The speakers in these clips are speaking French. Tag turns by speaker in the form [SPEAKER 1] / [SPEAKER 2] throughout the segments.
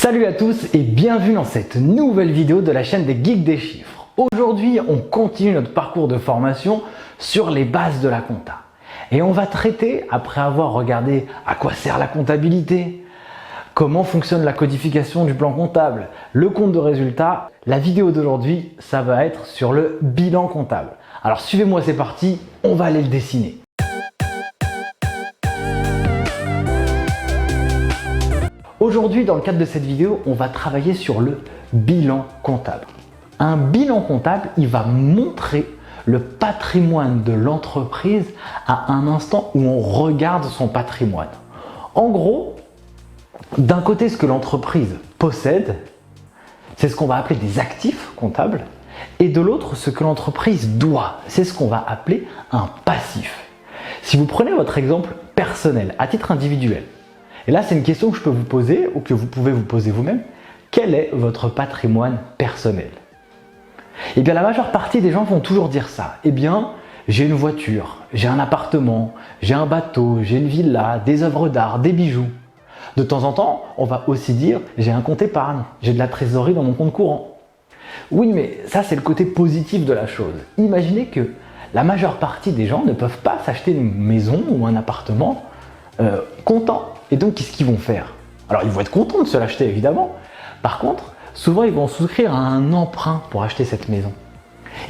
[SPEAKER 1] Salut à tous et bienvenue dans cette nouvelle vidéo de la chaîne des Geeks des chiffres. Aujourd'hui, on continue notre parcours de formation sur les bases de la compta. Et on va traiter, après avoir regardé à quoi sert la comptabilité, comment fonctionne la codification du plan comptable, le compte de résultat, la vidéo d'aujourd'hui, ça va être sur le bilan comptable. Alors suivez-moi, c'est parti, on va aller le dessiner. Aujourd'hui, dans le cadre de cette vidéo, on va travailler sur le bilan comptable. Un bilan comptable, il va montrer le patrimoine de l'entreprise à un instant où on regarde son patrimoine. En gros, d'un côté, ce que l'entreprise possède, c'est ce qu'on va appeler des actifs comptables, et de l'autre, ce que l'entreprise doit, c'est ce qu'on va appeler un passif. Si vous prenez votre exemple personnel, à titre individuel, et là, c'est une question que je peux vous poser ou que vous pouvez vous poser vous-même. Quel est votre patrimoine personnel? Eh bien, la majeure partie des gens vont toujours dire ça. Eh bien, j'ai une voiture, j'ai un appartement, j'ai un bateau, j'ai une villa, des œuvres d'art, des bijoux. De temps en temps, on va aussi dire j'ai un compte épargne, j'ai de la trésorerie dans mon compte courant. Oui, mais ça, c'est le côté positif de la chose. Imaginez que la majeure partie des gens ne peuvent pas s'acheter une maison ou un appartement comptant. Et donc, qu'est-ce qu'ils vont faire? Alors, ils vont être contents de se l'acheter, évidemment. Par contre, souvent, ils vont souscrire à un emprunt pour acheter cette maison.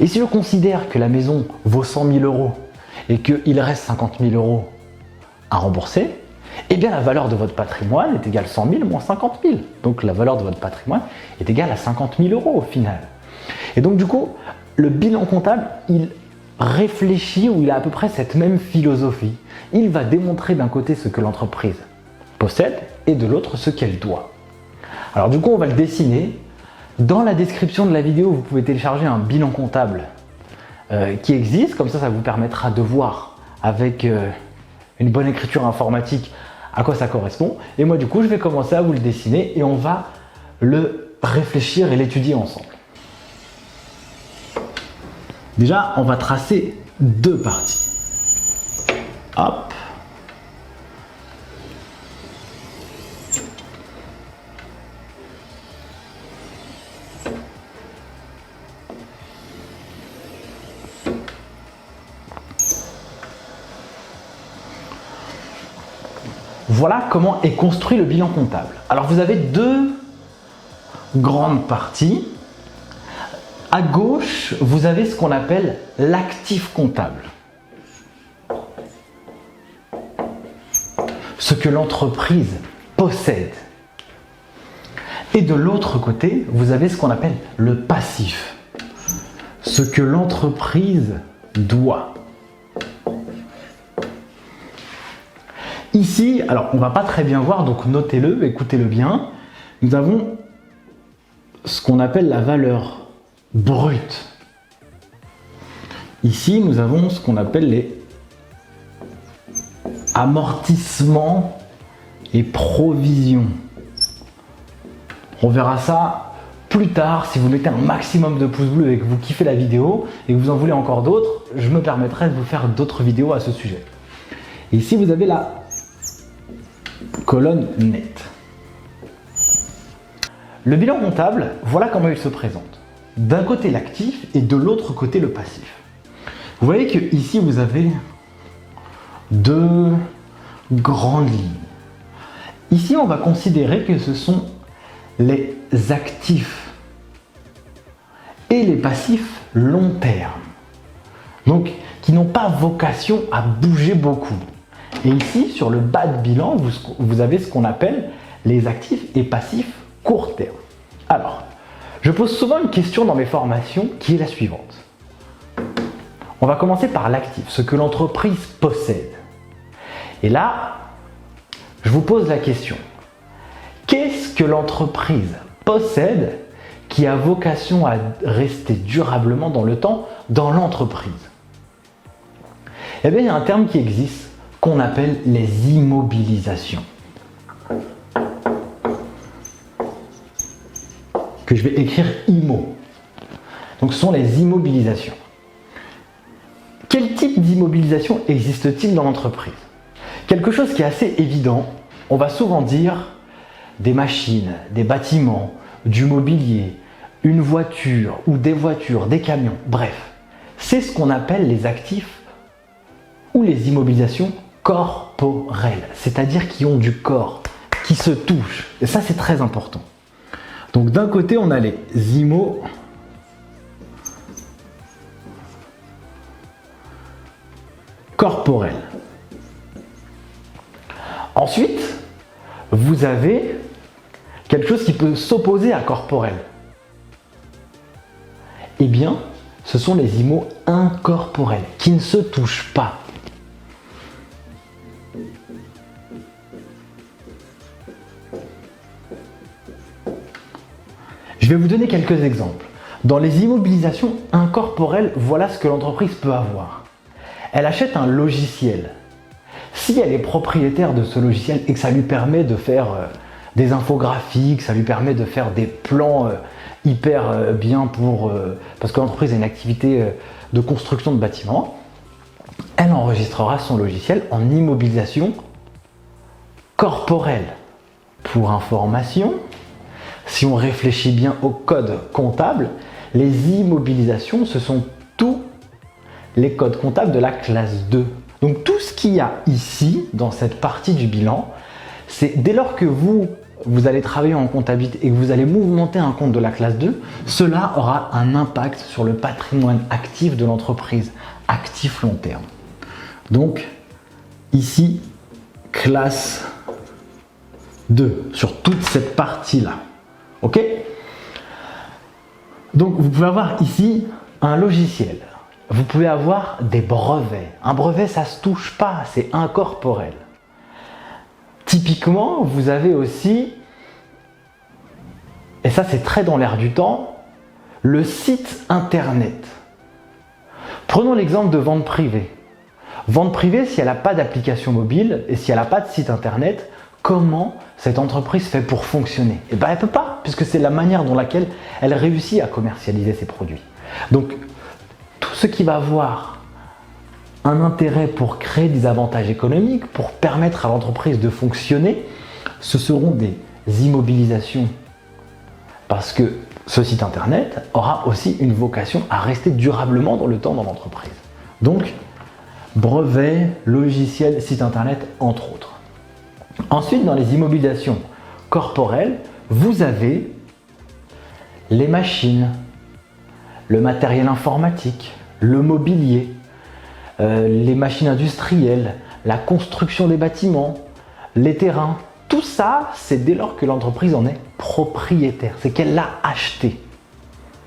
[SPEAKER 1] Et si je considère que la maison vaut 100 000 € et qu'il reste 50 000 € à rembourser, eh bien, la valeur de votre patrimoine est égale à 100 000 moins 50 000. Donc, la valeur de votre patrimoine est égale à 50 000 € au final. Et donc, du coup, le bilan comptable, il réfléchit ou il a à peu près cette même philosophie. Il va démontrer d'un côté ce que l'entreprise possède et de l'autre ce qu'elle doit. Alors du coup, on va le dessiner. Dans la description de la vidéo, vous pouvez télécharger un bilan comptable qui existe. Comme ça vous permettra de voir avec une bonne écriture informatique à quoi ça correspond. Et moi du coup, je vais commencer à vous le dessiner et on va le réfléchir et l'étudier ensemble. Déjà, on va tracer deux parties. Hop. Voilà comment est construit le bilan comptable. Alors vous avez deux grandes parties. À gauche, vous avez ce qu'on appelle l'actif comptable. Ce que l'entreprise possède. Et de l'autre côté, vous avez ce qu'on appelle le passif. Ce que l'entreprise doit. Ici, alors on ne va pas très bien voir, donc notez-le, écoutez-le bien. Nous avons ce qu'on appelle la valeur brute. Ici, nous avons ce qu'on appelle les amortissements et provisions. On verra ça plus tard. Si vous mettez un maximum de pouces bleus et que vous kiffez la vidéo et que vous en voulez encore d'autres, je me permettrai de vous faire d'autres vidéos à ce sujet. Et ici, vous avez la colonne nette. Le bilan comptable, voilà comment il se présente. D'un côté l'actif et de l'autre côté le passif. Vous voyez que ici vous avez deux grandes lignes. Ici on va considérer que ce sont les actifs et les passifs long terme. Donc qui n'ont pas vocation à bouger beaucoup. Et ici, sur le bas de bilan, vous avez ce qu'on appelle les actifs et passifs court terme. Alors, je pose souvent une question dans mes formations qui est la suivante. On va commencer par l'actif, ce que l'entreprise possède. Et là, je vous pose la question. Qu'est-ce que l'entreprise possède qui a vocation à rester durablement dans le temps dans l'entreprise? Eh bien, il y a un terme qui existe qu'on appelle les immobilisations. Que je vais écrire IMO. Donc ce sont les immobilisations. Quel type d'immobilisation existe-t-il dans l'entreprise? Quelque chose qui est assez évident, on va souvent dire des machines, des bâtiments, du mobilier, une voiture ou des voitures, des camions, bref. C'est ce qu'on appelle les actifs ou les immobilisations corporelles, c'est-à-dire qui ont du corps, qui se touchent. Et ça, c'est très important. Donc d'un côté, on a les IMO corporels. Ensuite, vous avez quelque chose qui peut s'opposer à corporel. Eh bien, ce sont les IMO incorporels, qui ne se touchent pas. Je vais vous donner quelques exemples. Dans les immobilisations incorporelles, voilà ce que l'entreprise peut avoir. Elle achète un logiciel. Si elle est propriétaire de ce logiciel et que ça lui permet de faire des infographies, que ça lui permet de faire des plans hyper bien parce que l'entreprise a une activité de construction de bâtiments, elle enregistrera son logiciel en immobilisation corporelle. Pour information, si on réfléchit bien au code comptable, les immobilisations, ce sont tous les codes comptables de la classe 2. Donc tout ce qu'il y a ici, dans cette partie du bilan, c'est dès lors que vous allez travailler en comptabilité et que vous allez mouvementer un compte de la classe 2, cela aura un impact sur le patrimoine actif de l'entreprise, actif long terme. Donc ici, classe 2, sur toute cette partie-là. Ok? Donc vous pouvez avoir ici un logiciel. Vous pouvez avoir des brevets. Un brevet, ça ne se touche pas, c'est incorporel. Typiquement, vous avez aussi, et ça c'est très dans l'air du temps, le site internet. Prenons l'exemple de vente privée. Vente privée, si elle n'a pas d'application mobile et si elle n'a pas de site internet, comment cette entreprise fait pour fonctionner? Eh bien, elle ne peut pas, puisque c'est la manière dont laquelle elle réussit à commercialiser ses produits. Donc, tout ce qui va avoir un intérêt pour créer des avantages économiques, pour permettre à l'entreprise de fonctionner, ce seront des immobilisations. Parce que ce site internet aura aussi une vocation à rester durablement dans le temps dans l'entreprise. Donc, brevet, logiciel, site internet, entre autres. Ensuite, dans les immobilisations corporelles, vous avez les machines, le matériel informatique, le mobilier, les machines industrielles, la construction des bâtiments, les terrains. Tout ça, c'est dès lors que l'entreprise en est propriétaire, c'est qu'elle l'a acheté.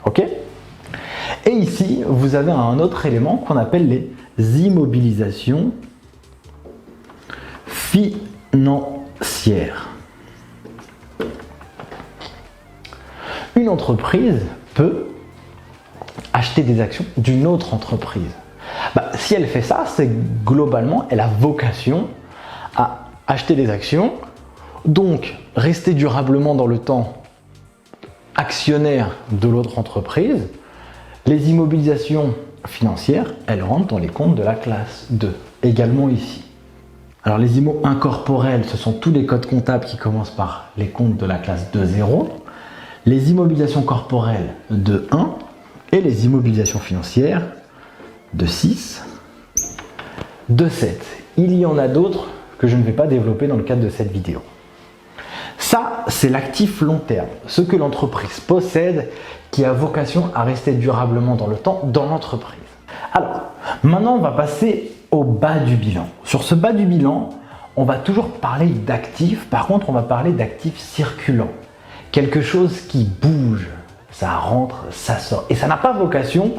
[SPEAKER 1] Ok? Et ici, vous avez un autre élément qu'on appelle les immobilisations financières. Une entreprise peut acheter des actions d'une autre entreprise. Si elle fait ça, c'est globalement, elle a vocation à acheter des actions, donc rester durablement dans le temps actionnaire de l'autre entreprise. Les immobilisations financières, elles rentrent dans les comptes de la classe 2, également ici. Alors les IMO incorporels, ce sont tous les codes comptables qui commencent par les comptes de la classe 2.0, les immobilisations corporelles de 1 et les immobilisations financières de 6, de 7. Il y en a d'autres que je ne vais pas développer dans le cadre de cette vidéo. Ça, c'est l'actif long terme, ce que l'entreprise possède qui a vocation à rester durablement dans le temps dans l'entreprise. Alors, maintenant, on va passer au bas du bilan. Sur ce bas du bilan, on va toujours parler d'actifs. Par contre, on va parler d'actifs circulants. Quelque chose qui bouge, ça rentre, ça sort. Et ça n'a pas vocation,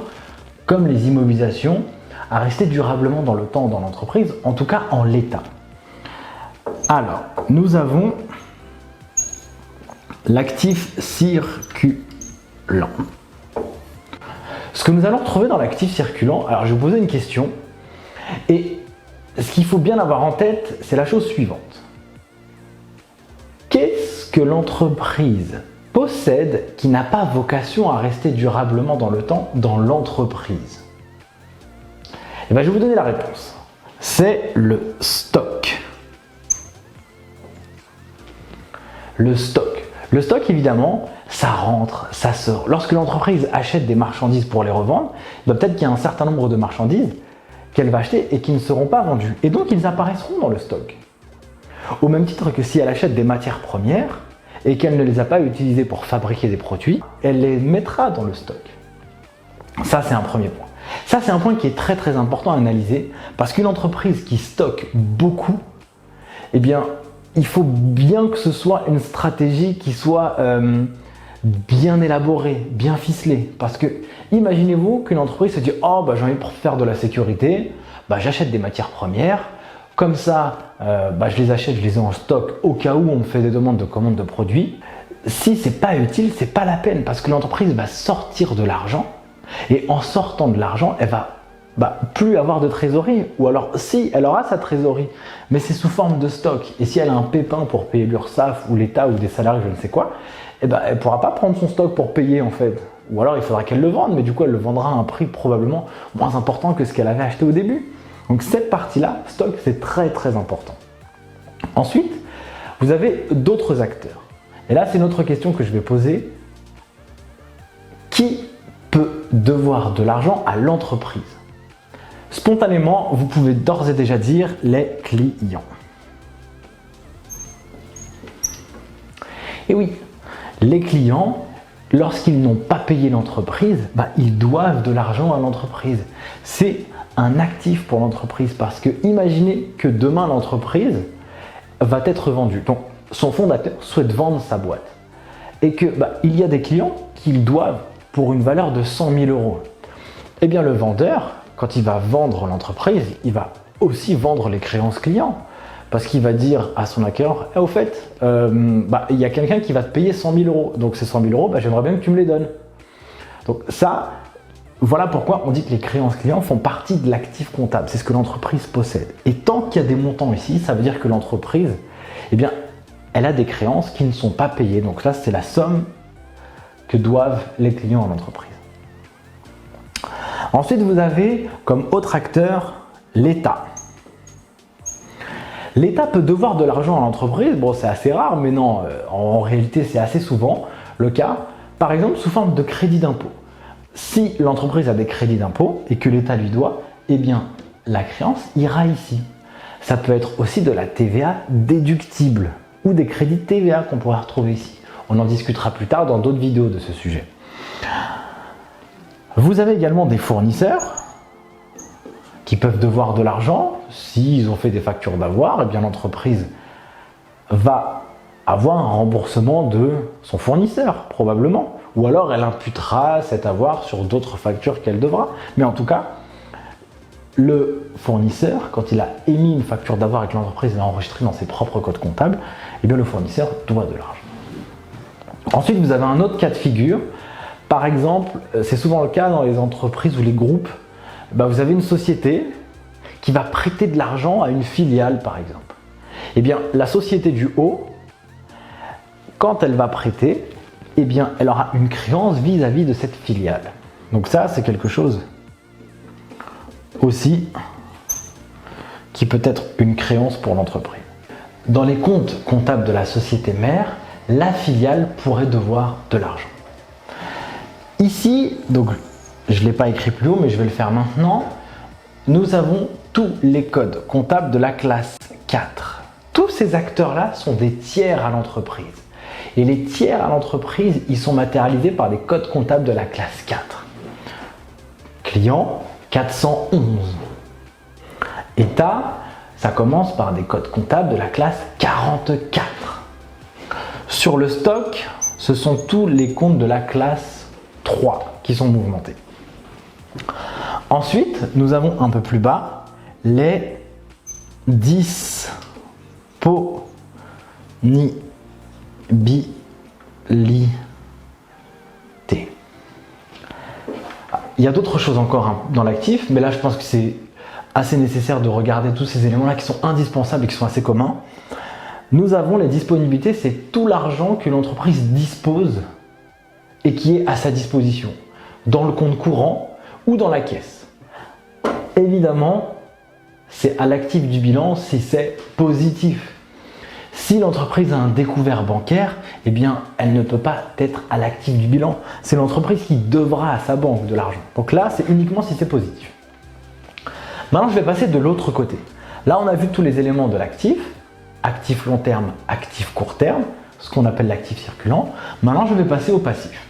[SPEAKER 1] comme les immobilisations, à rester durablement dans le temps dans l'entreprise, en tout cas en l'état. Alors, nous avons l'actif circulant. Ce que nous allons retrouver dans l'actif circulant, alors je vais vous poser une question, et ce qu'il faut bien avoir en tête, c'est la chose suivante. Qu'est-ce que l'entreprise possède qui n'a pas vocation à rester durablement dans le temps dans l'entreprise? Et bien, je vais vous donner la réponse. C'est le stock. le stock. Le stock, évidemment, ça rentre, ça sort. Lorsque l'entreprise achète des marchandises pour les revendre, peut-être qu'il y a un certain nombre de marchandises qu'elle va acheter et qui ne seront pas vendues. Et donc, ils apparaîtront dans le stock. Au même titre que si elle achète des matières premières et qu'elle ne les a pas utilisées pour fabriquer des produits, elle les mettra dans le stock. Ça, c'est un premier point. Ça, c'est un point qui est très très important à analyser parce qu'une entreprise qui stocke beaucoup, eh bien, il faut bien que ce soit une stratégie qui soit bien élaborée, bien ficelée. Parce que imaginez-vous qu'une entreprise se dit « Oh, bah, j'ai envie de faire de la sécurité, bah, j'achète des matières premières, comme ça, je les achète, je les ai en stock au cas où on me fait des demandes de commande de produits. » Si c'est pas utile, c'est pas la peine parce que l'entreprise va sortir de l'argent et en sortant de l'argent, elle va plus avoir de trésorerie, ou alors si elle aura sa trésorerie, mais c'est sous forme de stock, et si elle a un pépin pour payer l'URSSAF ou l'État ou des salariés, je ne sais quoi, elle ne pourra pas prendre son stock pour payer en fait, ou alors il faudra qu'elle le vende, mais du coup elle le vendra à un prix probablement moins important que ce qu'elle avait acheté au début. Donc cette partie-là, stock, c'est très très important. Ensuite, vous avez d'autres acteurs, et là c'est une autre question que je vais poser. Qui peut devoir de l'argent à l'entreprise? Spontanément, vous pouvez d'ores et déjà dire les clients. Et oui, les clients, lorsqu'ils n'ont pas payé l'entreprise, ils doivent de l'argent à l'entreprise. C'est un actif pour l'entreprise parce que imaginez que demain l'entreprise va être vendue. Donc son fondateur souhaite vendre sa boîte et que il y a des clients qu'ils doivent pour une valeur de 100 000 €. Eh bien le vendeur, quand il va vendre l'entreprise, il va aussi vendre les créances clients. Parce qu'il va dire à son acquéreur, au fait, il y a quelqu'un qui va te payer 100 000 €. Donc ces 100 000 €, j'aimerais bien que tu me les donnes. Donc ça, voilà pourquoi on dit que les créances clients font partie de l'actif comptable. C'est ce que l'entreprise possède. Et tant qu'il y a des montants ici, ça veut dire que l'entreprise, elle a des créances qui ne sont pas payées. Donc là, c'est la somme que doivent les clients à l'entreprise. Ensuite, vous avez comme autre acteur l'État. L'État peut devoir de l'argent à l'entreprise, bon c'est assez rare, mais non, en réalité c'est assez souvent le cas, par exemple sous forme de crédit d'impôt. Si l'entreprise a des crédits d'impôt et que l'État lui doit, eh bien la créance ira ici. Ça peut être aussi de la TVA déductible ou des crédits de TVA qu'on pourra retrouver ici. On en discutera plus tard dans d'autres vidéos de ce sujet. Vous avez également des fournisseurs qui peuvent devoir de l'argent. S'ils ont fait des factures d'avoir, eh bien l'entreprise va avoir un remboursement de son fournisseur, probablement. Ou alors elle imputera cet avoir sur d'autres factures qu'elle devra. Mais en tout cas, le fournisseur, quand il a émis une facture d'avoir et que l'entreprise l'a enregistrée dans ses propres codes comptables, eh bien le fournisseur doit de l'argent. Ensuite, vous avez un autre cas de figure. Par exemple, c'est souvent le cas dans les entreprises ou les groupes. Vous avez une société qui va prêter de l'argent à une filiale, par exemple. Eh bien, la société du haut, quand elle va prêter, eh bien, elle aura une créance vis-à-vis de cette filiale. Donc ça, c'est quelque chose aussi qui peut être une créance pour l'entreprise. Dans les comptes comptables de la société mère, la filiale pourrait devoir de l'argent. Ici, donc je ne l'ai pas écrit plus haut, mais je vais le faire maintenant. Nous avons tous les codes comptables de la classe 4. Tous ces acteurs-là sont des tiers à l'entreprise. Et les tiers à l'entreprise, ils sont matérialisés par des codes comptables de la classe 4. Client 411. État, ça commence par des codes comptables de la classe 44. Sur le stock, ce sont tous les comptes de la classe 3 qui sont mouvementés. Ensuite, nous avons un peu plus bas les disponibilités. Il y a d'autres choses encore dans l'actif, mais là je pense que c'est assez nécessaire de regarder tous ces éléments-là qui sont indispensables et qui sont assez communs. Nous avons les disponibilités, c'est tout l'argent que l'entreprise dispose et qui est à sa disposition, dans le compte courant ou dans la caisse. Évidemment, c'est à l'actif du bilan si c'est positif. Si l'entreprise a un découvert bancaire, eh bien, elle ne peut pas être à l'actif du bilan. C'est l'entreprise qui devra à sa banque de l'argent. Donc là, c'est uniquement si c'est positif. Maintenant, je vais passer de l'autre côté. Là, on a vu tous les éléments de l'actif, actif long terme, actif court terme, ce qu'on appelle l'actif circulant. Maintenant, je vais passer au passif.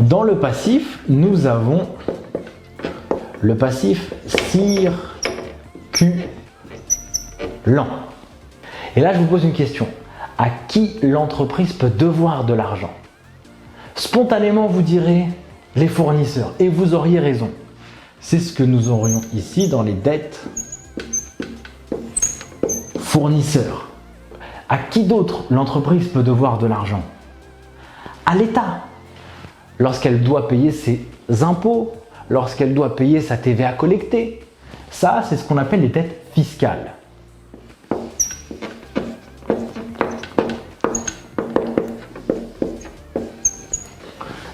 [SPEAKER 1] Dans le passif, nous avons le passif circulant. Et là, je vous pose une question. À qui l'entreprise peut devoir de l'argent? Spontanément, vous direz les fournisseurs. Et vous auriez raison. C'est ce que nous aurions ici dans les dettes fournisseurs. À qui d'autre l'entreprise peut devoir de l'argent? À l'État. Lorsqu'elle doit payer ses impôts, lorsqu'elle doit payer sa TVA collectée. Ça, c'est ce qu'on appelle les dettes fiscales.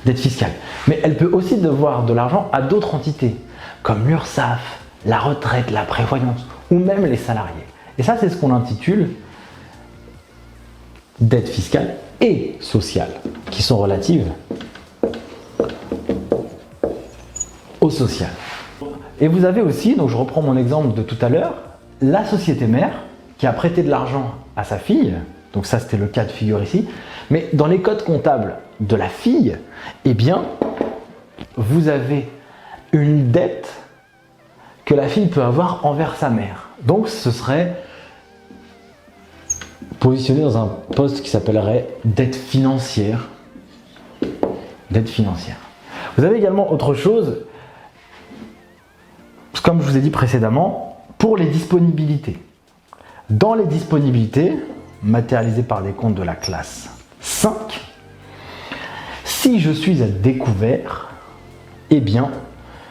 [SPEAKER 1] Dette fiscale. Mais elle peut aussi devoir de l'argent à d'autres entités, comme l'URSSAF, la retraite, la prévoyance, ou même les salariés. Et ça, c'est ce qu'on intitule dette fiscale et sociale, qui sont relatives au social. Et vous avez aussi, donc je reprends mon exemple de tout à l'heure, la société mère qui a prêté de l'argent à sa fille, donc ça c'était le cas de figure ici, mais dans les codes comptables de la fille, eh bien, vous avez une dette que la fille peut avoir envers sa mère. Donc ce serait positionné dans un poste qui s'appellerait dette financière. Dette financière. Vous avez également autre chose, comme je vous ai dit précédemment, pour les disponibilités. Dans les disponibilités, matérialisées par des comptes de la classe 5, si je suis à découvert, eh bien,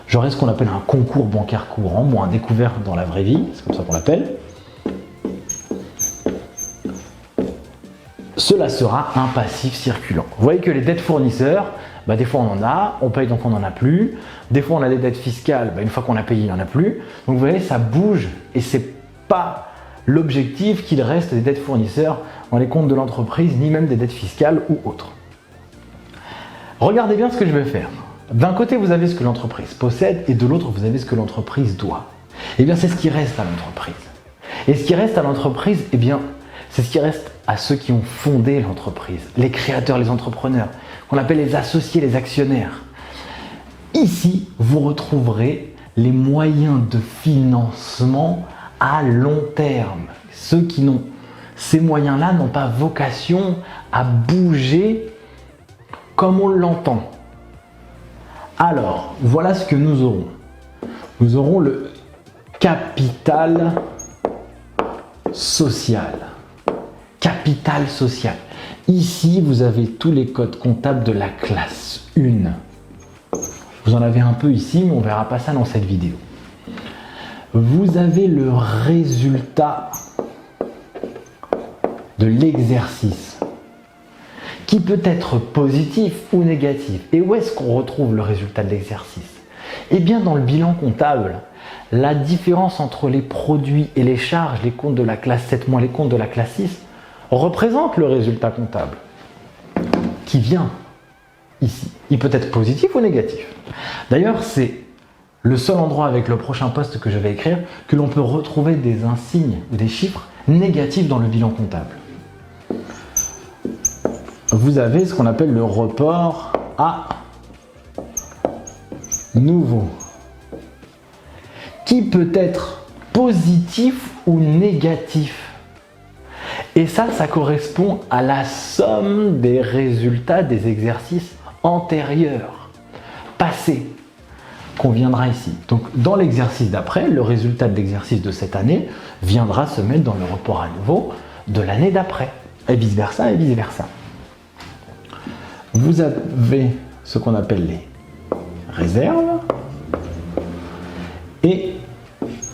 [SPEAKER 1] j'aurai ce qu'on appelle un concours bancaire courant, ou un découvert dans la vraie vie, c'est comme ça qu'on l'appelle. Cela sera un passif circulant. Vous voyez que les dettes fournisseurs, des fois on en a, on paye donc on n'en a plus. Des fois on a des dettes fiscales, une fois qu'on a payé, il n'y en a plus. Donc vous voyez, ça bouge et c'est pas l'objectif qu'il reste des dettes fournisseurs dans les comptes de l'entreprise, ni même des dettes fiscales ou autres. Regardez bien ce que je vais faire. D'un côté, vous avez ce que l'entreprise possède et de l'autre, vous avez ce que l'entreprise doit. Eh bien, c'est ce qui reste à l'entreprise. Et ce qui reste à l'entreprise, eh bien, c'est ce qui reste à ceux qui ont fondé l'entreprise, les créateurs, les entrepreneurs, qu'on appelle les associés, les actionnaires. Ici, vous retrouverez les moyens de financement à long terme. Ceux qui n'ont ces moyens-là n'ont pas vocation à bouger comme on l'entend. Alors, voilà ce que nous aurons. Nous aurons le capital social. Capital social. Ici, vous avez tous les codes comptables de la classe 1. Vous en avez un peu ici, mais on ne verra pas ça dans cette vidéo. Vous avez le résultat de l'exercice qui peut être positif ou négatif. Et où est-ce qu'on retrouve le résultat de l'exercice? Eh bien, dans le bilan comptable, la différence entre les produits et les charges, les comptes de la classe 7 moins les comptes de la classe 6, représente le résultat comptable qui vient ici. Il peut être positif ou négatif. D'ailleurs, c'est le seul endroit avec le prochain poste que je vais écrire que l'on peut retrouver des insignes ou des chiffres négatifs dans le bilan comptable. Vous avez ce qu'on appelle le report à nouveau, qui peut être positif ou négatif. Et ça correspond à la somme des résultats des exercices antérieurs, passés, qu'on viendra ici. Donc dans l'exercice d'après, le résultat de l'exercice de cette année viendra se mettre dans le report à nouveau de l'année d'après, et vice versa, et vice versa. Vous avez ce qu'on appelle les réserves et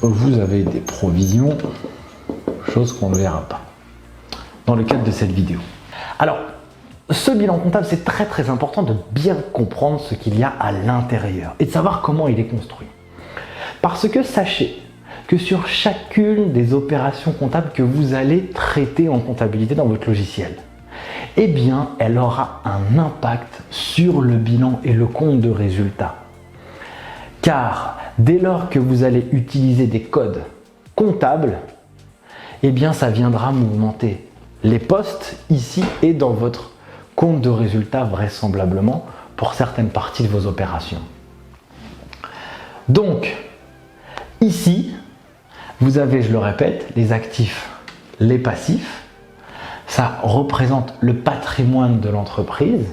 [SPEAKER 1] vous avez des provisions, chose qu'on ne verra pas dans le cadre de cette vidéo. Alors, ce bilan comptable, c'est très très important de bien comprendre ce qu'il y a à l'intérieur et de savoir comment il est construit. Parce que sachez que sur chacune des opérations comptables que vous allez traiter en comptabilité dans votre logiciel, eh bien, elle aura un impact sur le bilan et le compte de résultat. Car dès lors que vous allez utiliser des codes comptables, eh bien, ça viendra mouvementer les postes ici et dans votre compte de résultat vraisemblablement pour certaines parties de vos opérations. Donc, ici, vous avez, je le répète, les actifs, les passifs. Ça représente le patrimoine de l'entreprise.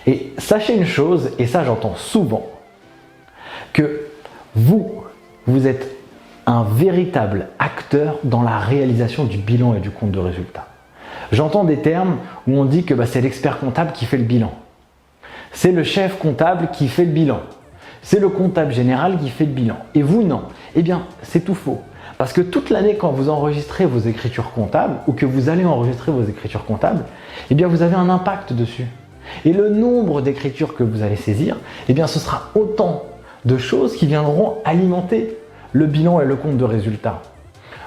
[SPEAKER 1] Et sachez une chose, et ça j'entends souvent, que vous êtes un véritable acteur dans la réalisation du bilan et du compte de résultat. J'entends des termes où on dit que c'est l'expert comptable qui fait le bilan. C'est le chef comptable qui fait le bilan. C'est le comptable général qui fait le bilan. Et vous, non. Eh bien, c'est tout faux. Parce que toute l'année, quand vous enregistrez vos écritures comptables ou que vous allez enregistrer vos écritures comptables, eh bien, vous avez un impact dessus. Et le nombre d'écritures que vous allez saisir, eh bien, ce sera autant de choses qui viendront alimenter le bilan et le compte de résultat.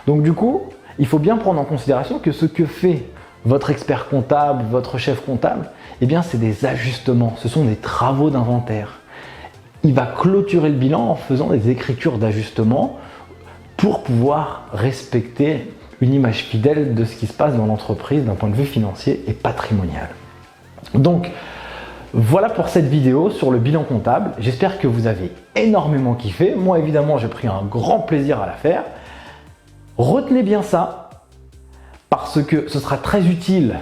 [SPEAKER 1] Donc du coup, il faut bien prendre en considération que ce que fait votre expert comptable, votre chef comptable, eh bien c'est des ajustements, ce sont des travaux d'inventaire. Il va clôturer le bilan en faisant des écritures d'ajustement pour pouvoir respecter une image fidèle de ce qui se passe dans l'entreprise d'un point de vue financier et patrimonial. Donc, voilà pour cette vidéo sur le bilan comptable. J'espère que vous avez énormément kiffé. Moi, évidemment, j'ai pris un grand plaisir à la faire. Retenez bien ça parce que ce sera très utile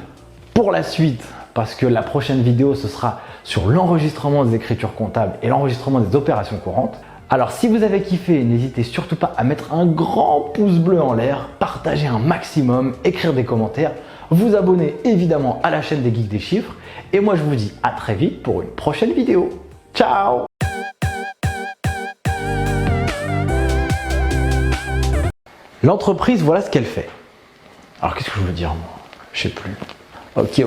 [SPEAKER 1] pour la suite, parce que la prochaine vidéo, ce sera sur l'enregistrement des écritures comptables et l'enregistrement des opérations courantes. Alors, si vous avez kiffé, n'hésitez surtout pas à mettre un grand pouce bleu en l'air, partager un maximum, écrire des commentaires, vous abonner évidemment à la chaîne des Geeks des Chiffres. Et moi, je vous dis à très vite pour une prochaine vidéo. Ciao! L'entreprise, voilà ce qu'elle fait. Alors, qu'est-ce que je veux dire, moi? Je sais plus. Ok.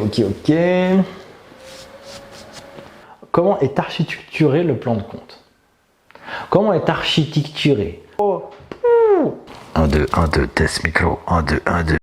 [SPEAKER 1] Comment est architecturé le plan de compte? Comment est architecturé? 1, 2, test micro. 1, 2, 1, 2.